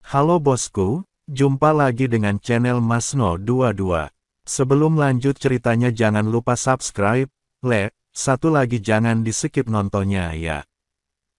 Halo bosku, jumpa lagi dengan channel Masno22. Sebelum lanjut ceritanya jangan lupa subscribe, like, satu lagi jangan di-skip nontonnya ya.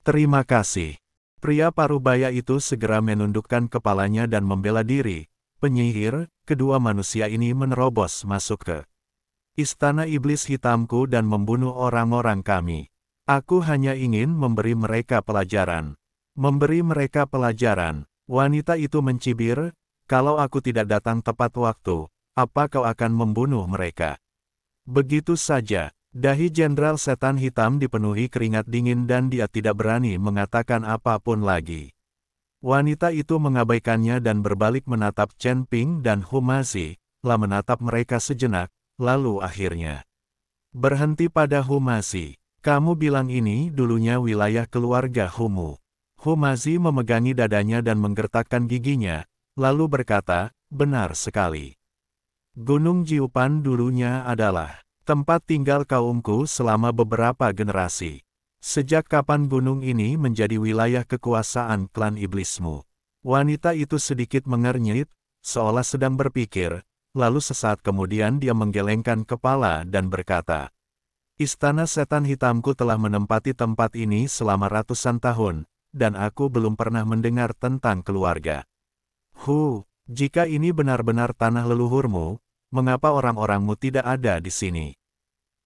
Terima kasih. Pria parubaya itu segera menundukkan kepalanya dan membela diri. Penyihir, kedua manusia ini menerobos masuk ke istana iblis hitamku dan membunuh orang-orang kami. Aku hanya ingin memberi mereka pelajaran. Memberi mereka pelajaran. Wanita itu mencibir, kalau aku tidak datang tepat waktu, apa kau akan membunuh mereka? Begitu saja, dahi Jenderal Setan Hitam dipenuhi keringat dingin dan dia tidak berani mengatakan apapun lagi. Wanita itu mengabaikannya dan berbalik menatap Chen Ping dan Humazi, lah menatap mereka sejenak, lalu akhirnya berhenti pada Humazi. Kamu bilang ini dulunya wilayah keluarga Humu. Humazi memegangi dadanya dan menggertakkan giginya, lalu berkata, benar sekali. Gunung Jiupan dulunya adalah tempat tinggal kaumku selama beberapa generasi. Sejak kapan gunung ini menjadi wilayah kekuasaan klan iblismu? Wanita itu sedikit mengernyit, seolah sedang berpikir, lalu sesaat kemudian dia menggelengkan kepala dan berkata, Istana Setan Hitamku telah menempati tempat ini selama ratusan tahun, dan aku belum pernah mendengar tentang keluarga. Jika ini benar-benar tanah leluhurmu, mengapa orang-orangmu tidak ada di sini?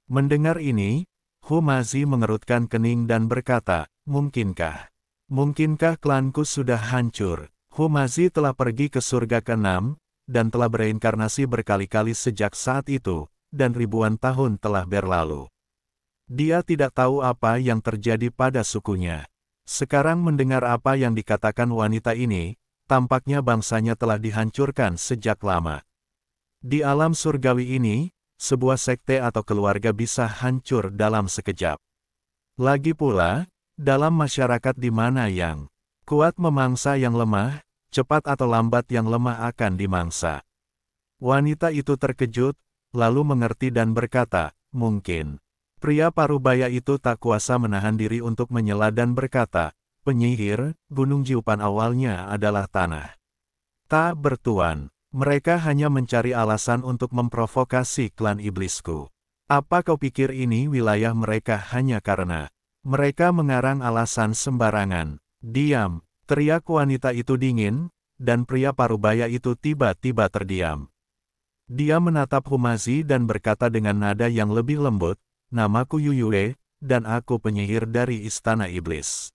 Mendengar ini, Humazi mengerutkan kening dan berkata, mungkinkah klanku sudah hancur? Humazi telah pergi ke surga ke-6, dan telah bereinkarnasi berkali-kali sejak saat itu, dan ribuan tahun telah berlalu. Dia tidak tahu apa yang terjadi pada sukunya. Sekarang mendengar apa yang dikatakan wanita ini, tampaknya bangsanya telah dihancurkan sejak lama. Di alam surgawi ini, sebuah sekte atau keluarga bisa hancur dalam sekejap. Lagi pula, dalam masyarakat di mana yang kuat memangsa yang lemah, cepat atau lambat yang lemah akan dimangsa. Wanita itu terkejut, lalu mengerti dan berkata, mungkin. Pria parubaya itu tak kuasa menahan diri untuk menyela dan berkata, penyihir, Gunung Jiupan awalnya adalah tanah tak bertuan. Mereka hanya mencari alasan untuk memprovokasi klan iblisku. Apa kau pikir ini wilayah mereka hanya karena mereka mengarang alasan sembarangan? Diam, teriak wanita itu dingin, dan pria parubaya itu tiba-tiba terdiam. Dia menatap Humazi dan berkata dengan nada yang lebih lembut, namaku Yuyue, dan aku penyihir dari Istana Iblis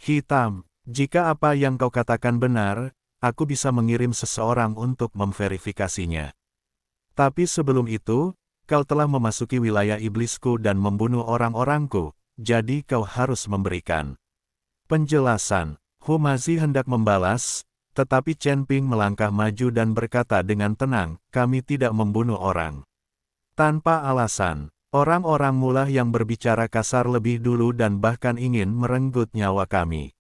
Hitam. Jika apa yang kau katakan benar, aku bisa mengirim seseorang untuk memverifikasinya. Tapi sebelum itu, kau telah memasuki wilayah iblisku dan membunuh orang-orangku, jadi kau harus memberikan penjelasan. Humazi hendak membalas, tetapi Chen Ping melangkah maju dan berkata dengan tenang, kami tidak membunuh orang tanpa alasan. Orang-orang mulah yang berbicara kasar lebih dulu dan bahkan ingin merenggut nyawa kami.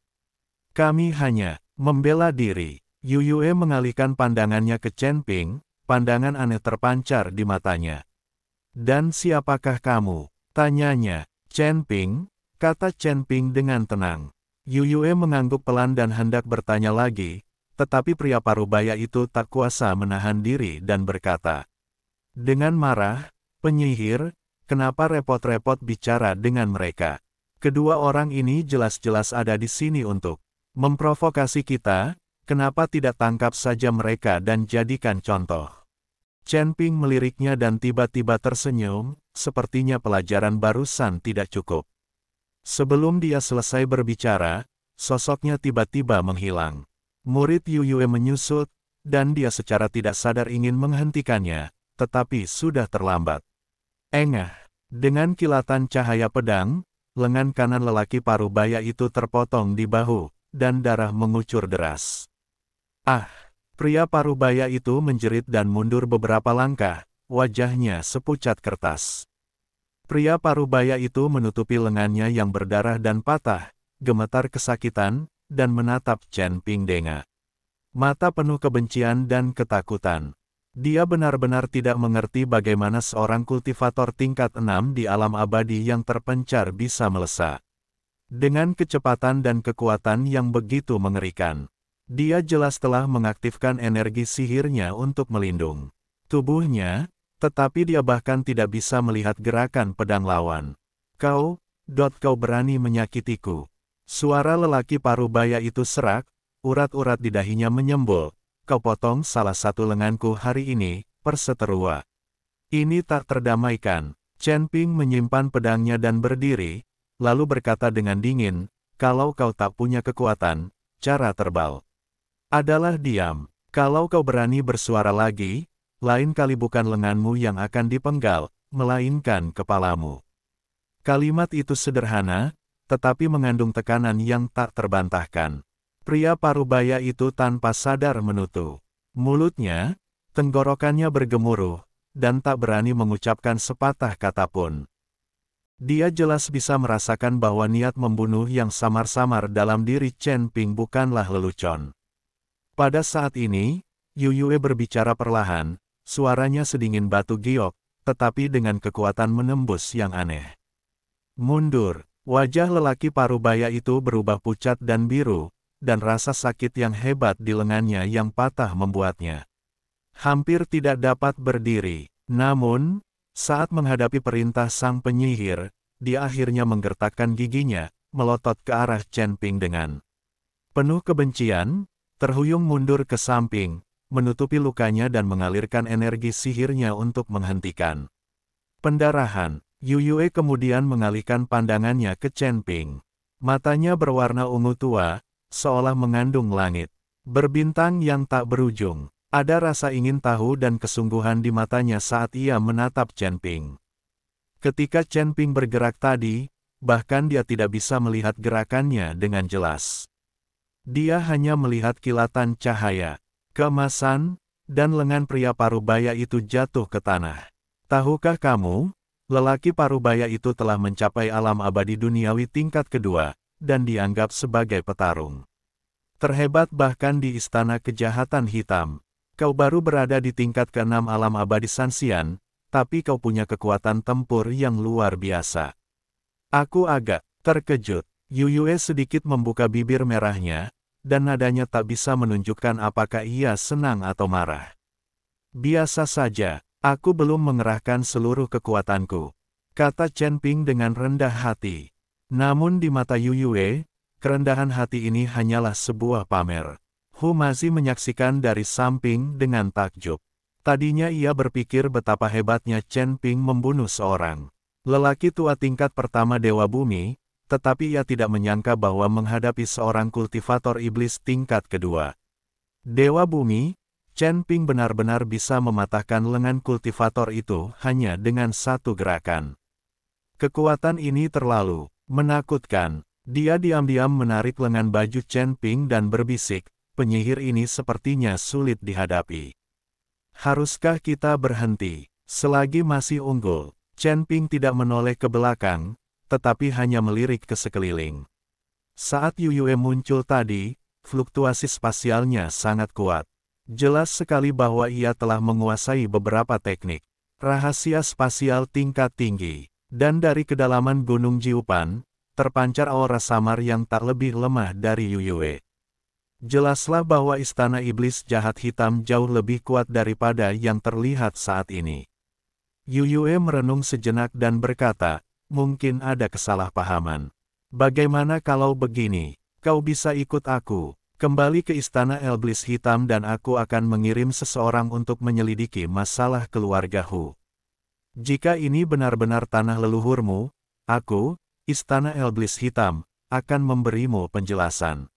Kami hanya membela diri. Yuyue mengalihkan pandangannya ke Chen Ping, pandangan aneh terpancar di matanya. Dan siapakah kamu? Tanyanya. Chen Ping, kata Chen Ping dengan tenang. Yuyue mengangguk pelan dan hendak bertanya lagi, tetapi pria parubaya itu tak kuasa menahan diri dan berkata, dengan marah, penyihir, kenapa repot-repot bicara dengan mereka? Kedua orang ini jelas-jelas ada di sini untuk memprovokasi kita, kenapa tidak tangkap saja mereka dan jadikan contoh? Chen Ping meliriknya dan tiba-tiba tersenyum, sepertinya pelajaran barusan tidak cukup. Sebelum dia selesai berbicara, sosoknya tiba-tiba menghilang. Murid Yuyue menyusut, dan dia secara tidak sadar ingin menghentikannya, tetapi sudah terlambat. Engah, dengan kilatan cahaya pedang, lengan kanan lelaki parubaya itu terpotong di bahu, dan darah mengucur deras. Pria parubaya itu menjerit dan mundur beberapa langkah, wajahnya sepucat kertas. Pria parubaya itu menutupi lengannya yang berdarah dan patah, gemetar kesakitan, dan menatap Chen Ping dengan mata penuh kebencian dan ketakutan. Dia benar-benar tidak mengerti bagaimana seorang kultivator tingkat 6 di alam abadi yang terpencar bisa melesat dengan kecepatan dan kekuatan yang begitu mengerikan. Dia jelas telah mengaktifkan energi sihirnya untuk melindung tubuhnya, tetapi dia bahkan tidak bisa melihat gerakan pedang lawan. Kau berani menyakitiku. Suara lelaki parubaya itu serak, urat-urat di dahinya menyembul. Kau potong salah satu lenganku hari ini, perseterua. Ini tak terdamaikan. Chen Ping menyimpan pedangnya dan berdiri, lalu berkata dengan dingin, kalau kau tak punya kekuatan, cara terbal adalah diam. Kalau kau berani bersuara lagi, lain kali bukan lenganmu yang akan dipenggal, melainkan kepalamu. Kalimat itu sederhana, tetapi mengandung tekanan yang tak terbantahkan. Pria parubaya itu tanpa sadar menutup mulutnya, tenggorokannya bergemuruh, dan tak berani mengucapkan sepatah kata pun. Dia jelas bisa merasakan bahwa niat membunuh yang samar-samar dalam diri Chen Ping bukanlah lelucon. Pada saat ini, Yu Yue berbicara perlahan, suaranya sedingin batu giok, tetapi dengan kekuatan menembus yang aneh. Mundur, wajah lelaki parubaya itu berubah pucat dan biru, dan rasa sakit yang hebat di lengannya yang patah membuatnya hampir tidak dapat berdiri. Namun, saat menghadapi perintah sang penyihir, dia akhirnya menggertakkan giginya, melotot ke arah Chen Ping dengan penuh kebencian, terhuyung mundur ke samping, menutupi lukanya dan mengalirkan energi sihirnya untuk menghentikan pendarahan. Yu Yue kemudian mengalihkan pandangannya ke Chen Ping. Matanya berwarna ungu tua, seolah mengandung langit berbintang yang tak berujung. Ada rasa ingin tahu dan kesungguhan di matanya saat ia menatap Chen Ping. Ketika Chen Ping bergerak tadi, bahkan dia tidak bisa melihat gerakannya dengan jelas. Dia hanya melihat kilatan cahaya, keemasan, dan lengan pria parubaya itu jatuh ke tanah. Tahukah kamu, lelaki parubaya itu telah mencapai alam abadi duniawi tingkat kedua, dan dianggap sebagai petarung terhebat bahkan di Istana Kejahatan Hitam. Kau baru berada di tingkat ke-6 alam abadi Sanxian, tapi kau punya kekuatan tempur yang luar biasa. Aku agak terkejut. Yu Yue sedikit membuka bibir merahnya, dan nadanya tak bisa menunjukkan apakah ia senang atau marah. Biasa saja, aku belum mengerahkan seluruh kekuatanku, kata Chen Ping dengan rendah hati. Namun di mata Yu Yue, kerendahan hati ini hanyalah sebuah pamer. Hu Mazi menyaksikan dari samping dengan takjub. Tadinya ia berpikir betapa hebatnya Chen Ping membunuh seorang lelaki tua tingkat pertama Dewa Bumi, tetapi ia tidak menyangka bahwa menghadapi seorang kultivator iblis tingkat kedua Dewa Bumi, Chen Ping benar-benar bisa mematahkan lengan kultivator itu hanya dengan satu gerakan. Kekuatan ini terlalu menakutkan. Dia diam-diam menarik lengan baju Chen Ping dan berbisik, penyihir ini sepertinya sulit dihadapi. Haruskah kita berhenti? Selagi masih unggul, Chen Ping tidak menoleh ke belakang, tetapi hanya melirik ke sekeliling. Saat Yu Yue muncul tadi, fluktuasi spasialnya sangat kuat. Jelas sekali bahwa ia telah menguasai beberapa teknik rahasia spasial tingkat tinggi, dan dari kedalaman Gunung Jiupan, terpancar aura samar yang tak lebih lemah dari Yu Yue. Jelaslah bahwa istana iblis jahat hitam jauh lebih kuat daripada yang terlihat saat ini. Yu Yue merenung sejenak dan berkata, mungkin ada kesalahpahaman. Bagaimana kalau begini, kau bisa ikut aku, kembali ke istana iblis hitam dan aku akan mengirim seseorang untuk menyelidiki masalah keluarga Hu. Jika ini benar-benar tanah leluhurmu, aku, istana iblis hitam, akan memberimu penjelasan.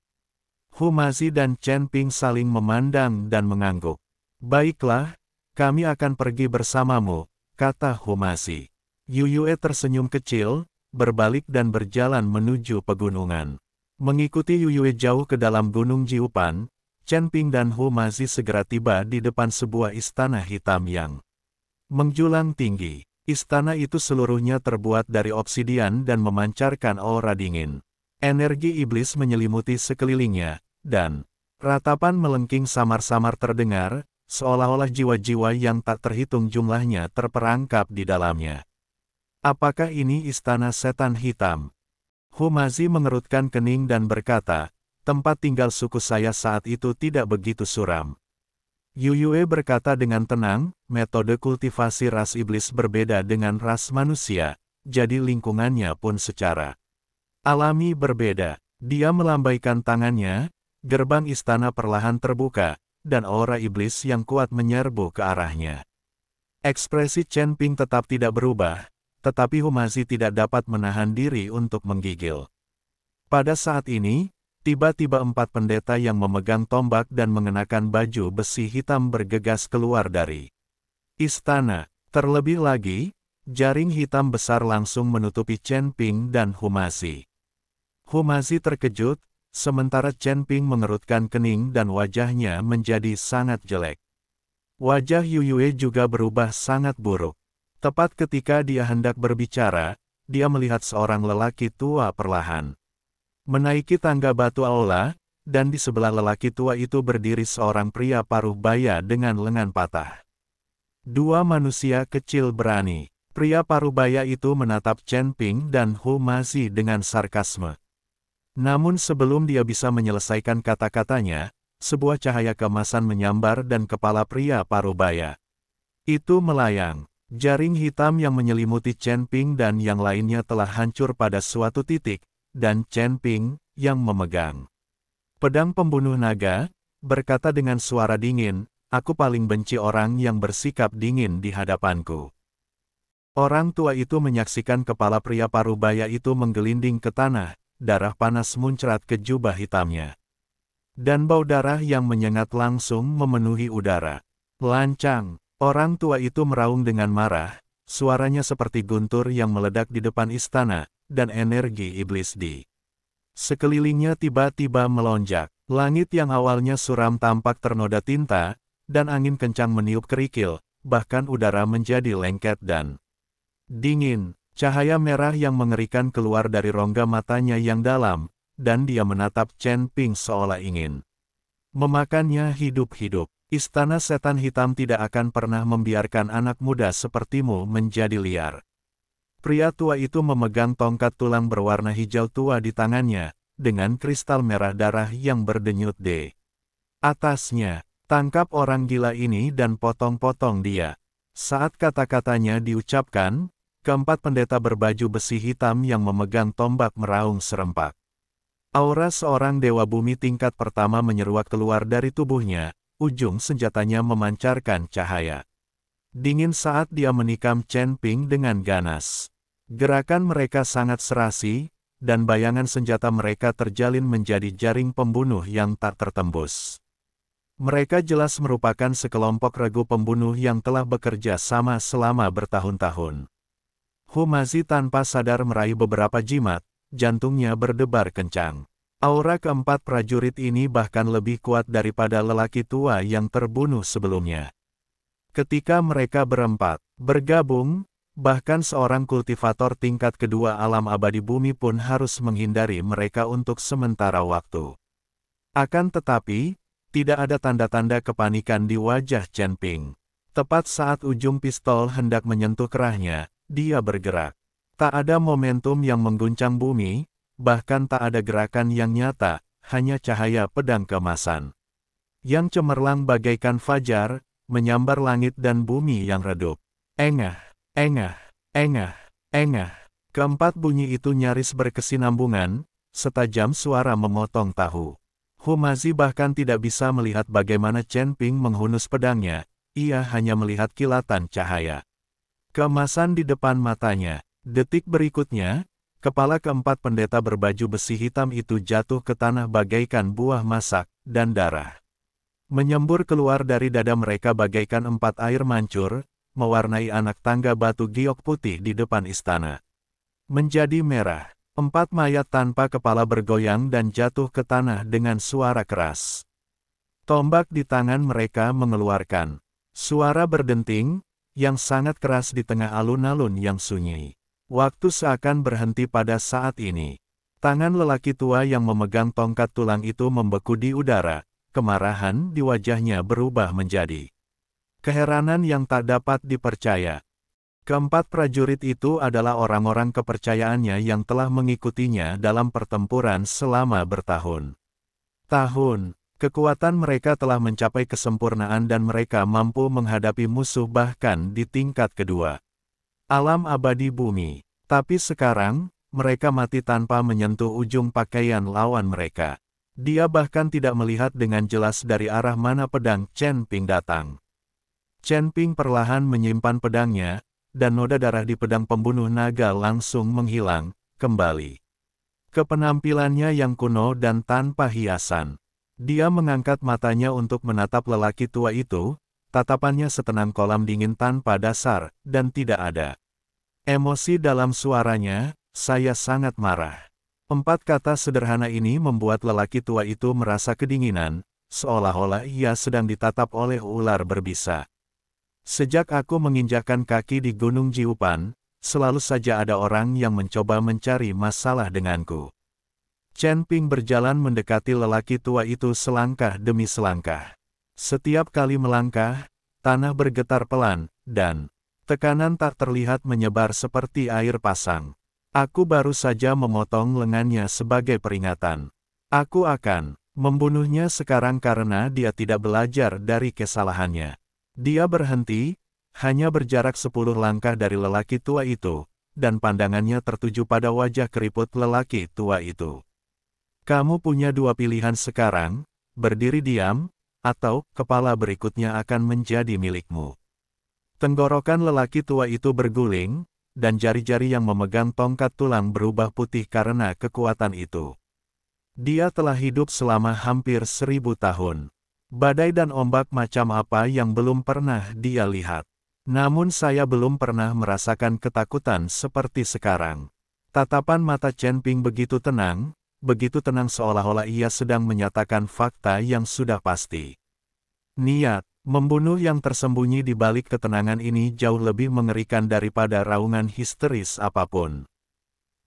Hu Mazi dan Chen Ping saling memandang dan mengangguk. Baiklah, kami akan pergi bersamamu, kata Hu Mazi. Yu Yue tersenyum kecil, berbalik dan berjalan menuju pegunungan. Mengikuti Yu Yue jauh ke dalam Gunung Jiupan, Chen Ping dan Hu Mazi segera tiba di depan sebuah istana hitam yang menjulang tinggi. Istana itu seluruhnya terbuat dari obsidian dan memancarkan aura dingin. Energi iblis menyelimuti sekelilingnya, dan ratapan melengking samar-samar terdengar, seolah-olah jiwa-jiwa yang tak terhitung jumlahnya terperangkap di dalamnya. Apakah ini istana setan hitam? Hu Mazi mengerutkan kening dan berkata, tempat tinggal suku saya saat itu tidak begitu suram. Yuyue berkata dengan tenang, metode kultivasi ras iblis berbeda dengan ras manusia, jadi lingkungannya pun secara alami berbeda. Dia melambaikan tangannya, gerbang istana perlahan terbuka, dan aura iblis yang kuat menyerbu ke arahnya. Ekspresi Chen Ping tetap tidak berubah, tetapi Humazi tidak dapat menahan diri untuk menggigil. Pada saat ini, tiba-tiba 4 pendeta yang memegang tombak dan mengenakan baju besi hitam bergegas keluar dari istana. Terlebih lagi, jaring hitam besar langsung menutupi Chen Ping dan Humazi. Humazi terkejut, sementara Chen Ping mengerutkan kening dan wajahnya menjadi sangat jelek. Wajah Yuyue juga berubah sangat buruk. Tepat ketika dia hendak berbicara, dia melihat seorang lelaki tua perlahan menaiki tangga batu aula, dan di sebelah lelaki tua itu berdiri seorang pria paruh baya dengan lengan patah. 2 manusia kecil berani. Pria paruh baya itu menatap Chen Ping dan Humazi dengan sarkasme. Namun sebelum dia bisa menyelesaikan kata-katanya, sebuah cahaya keemasan menyambar dan kepala pria paruh baya itu melayang. Jaring hitam yang menyelimuti Chen Ping dan yang lainnya telah hancur pada suatu titik, dan Chen Ping, yang memegang pedang pembunuh naga, berkata dengan suara dingin, "Aku paling benci orang yang bersikap dingin di hadapanku." Orang tua itu menyaksikan kepala pria paruh baya itu menggelinding ke tanah, darah panas muncrat ke jubah hitamnya. Dan bau darah yang menyengat langsung memenuhi udara. Lancang, orang tua itu meraung dengan marah, suaranya seperti guntur yang meledak di depan istana, dan energi iblis di sekelilingnya tiba-tiba melonjak. Langit yang awalnya suram tampak ternoda tinta, dan angin kencang meniup kerikil, bahkan udara menjadi lengket dan dingin. Cahaya merah yang mengerikan keluar dari rongga matanya yang dalam, dan dia menatap Chen Ping seolah ingin memakannya hidup-hidup. Istana setan hitam tidak akan pernah membiarkan anak muda sepertimu menjadi liar. Pria tua itu memegang tongkat tulang berwarna hijau tua di tangannya, dengan kristal merah darah yang berdenyut di atasnya. Tangkap orang gila ini dan potong-potong dia. Saat kata-katanya diucapkan, keempat pendeta berbaju besi hitam yang memegang tombak meraung serempak. Aura seorang dewa bumi tingkat pertama menyeruak keluar dari tubuhnya, ujung senjatanya memancarkan cahaya dingin saat dia menikam Chen Ping dengan ganas. Gerakan mereka sangat serasi, dan bayangan senjata mereka terjalin menjadi jaring pembunuh yang tak tertembus. Mereka jelas merupakan sekelompok regu pembunuh yang telah bekerja sama selama bertahun-tahun. Humazi tanpa sadar meraih beberapa jimat, jantungnya berdebar kencang. Aura keempat prajurit ini bahkan lebih kuat daripada lelaki tua yang terbunuh sebelumnya. Ketika mereka berempat bergabung, bahkan seorang kultivator tingkat kedua alam abadi bumi pun harus menghindari mereka untuk sementara waktu. Akan tetapi, tidak ada tanda-tanda kepanikan di wajah Chen Ping. Tepat saat ujung pistol hendak menyentuh kerahnya, dia bergerak. Tak ada momentum yang mengguncang bumi, bahkan tak ada gerakan yang nyata, hanya cahaya pedang keemasan yang cemerlang bagaikan fajar, menyambar langit dan bumi yang redup. Engah, engah, engah, engah. Keempat bunyi itu nyaris berkesinambungan, setajam suara memotong tahu. Humazi bahkan tidak bisa melihat bagaimana Chen Ping menghunus pedangnya, ia hanya melihat kilatan cahaya keemasan di depan matanya. Detik berikutnya, kepala keempat pendeta berbaju besi hitam itu jatuh ke tanah bagaikan buah masak, dan darah menyembur keluar dari dada mereka bagaikan 4 air mancur, mewarnai anak tangga batu giok putih di depan istana. Menjadi merah, 4 mayat tanpa kepala bergoyang dan jatuh ke tanah dengan suara keras. Tombak di tangan mereka mengeluarkan suara berdenting, yang sangat keras di tengah alun-alun yang sunyi. Waktu seakan berhenti pada saat ini. Tangan lelaki tua yang memegang tongkat tulang itu membeku di udara, kemarahan di wajahnya berubah menjadi keheranan yang tak dapat dipercaya. Keempat prajurit itu adalah orang-orang kepercayaannya yang telah mengikutinya dalam pertempuran selama bertahun tahun. Kekuatan mereka telah mencapai kesempurnaan dan mereka mampu menghadapi musuh bahkan di tingkat kedua. Alam abadi bumi. Tapi sekarang, mereka mati tanpa menyentuh ujung pakaian lawan mereka. Dia bahkan tidak melihat dengan jelas dari arah mana pedang Chen Ping datang. Chen Ping perlahan menyimpan pedangnya, dan noda darah di pedang pembunuh naga langsung menghilang kembali ke penampilannya yang kuno dan tanpa hiasan. Dia mengangkat matanya untuk menatap lelaki tua itu, tatapannya setenang kolam dingin tanpa dasar, dan tidak ada emosi dalam suaranya. Saya sangat marah. 4 kata sederhana ini membuat lelaki tua itu merasa kedinginan, seolah-olah ia sedang ditatap oleh ular berbisa. Sejak aku menginjakkan kaki di Gunung Jiupan, selalu saja ada orang yang mencoba mencari masalah denganku. Chen Ping berjalan mendekati lelaki tua itu selangkah demi selangkah. Setiap kali melangkah, tanah bergetar pelan, dan tekanan tak terlihat menyebar seperti air pasang. Aku baru saja memotong lengannya sebagai peringatan. Aku akan membunuhnya sekarang karena dia tidak belajar dari kesalahannya. Dia berhenti, hanya berjarak 10 langkah dari lelaki tua itu, dan pandangannya tertuju pada wajah keriput lelaki tua itu. Kamu punya 2 pilihan sekarang, berdiri diam, atau kepala berikutnya akan menjadi milikmu. Tenggorokan lelaki tua itu berguling, dan jari-jari yang memegang tongkat tulang berubah putih karena kekuatan itu. Dia telah hidup selama hampir 1000 tahun. Badai dan ombak macam apa yang belum pernah dia lihat. Namun saya belum pernah merasakan ketakutan seperti sekarang. Tatapan mata Chen Ping begitu tenang seolah-olah ia sedang menyatakan fakta yang sudah pasti. Niat membunuh yang tersembunyi di balik ketenangan ini jauh lebih mengerikan daripada raungan histeris apapun.